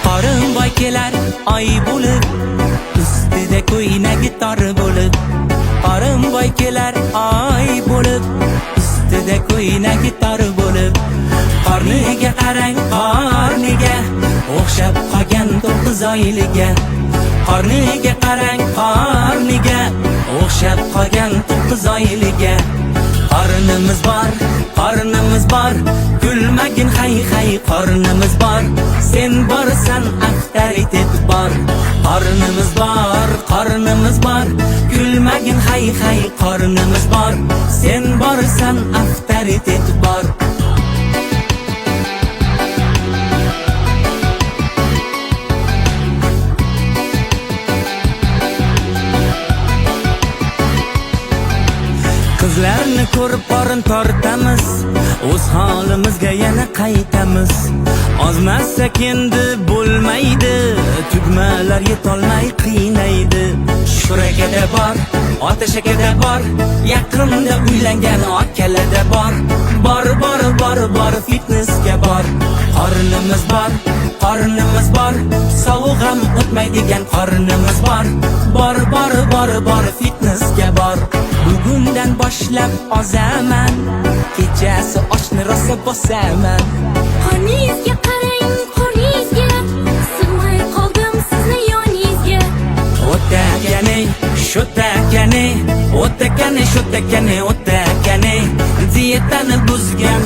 Qorin boy kelar oy bo'lib, ustida ko'ynagi tor bo'lib. Qorin boy kelar oy bo'lib, ustida ko'ynagi tor bo'lib. Qorniga qarang, qorniga o'xshab qolgan 9 oyliga. Qorniga qarang, qorniga o'xshab qolgan 9 oyliga. Qornimiz bor, kulmagin hay hay, qornimiz bor. Sen borsan avtoritet bor. Qornimiz bor, kulmagin hay hay, qornimiz bor. Sen borsan avtoritet bor. Qizlarni ko'rib qorin tortamiz, o'z holimizga yana qaytamiz. Ozmasa endi bo'lmaydi, tugmalar yetolmay qiynaydi. Shurakada bor, otashakada bor, yaqinda uylangan okalada bor. Bor, fitnessga bor. Qornimiz bor, sovuq ham o'tmaydigan qornimiz bor. Bor, fitnessga bor. Bugundan boshlab ozaman, kechasi oshni rosa bosaman. Qorningizga qarang, qorningizga, sig'may qoldim sizni yoningizga. O'takane, shotakane, o'takane, shotakane, o'takane. Diyetani buzgan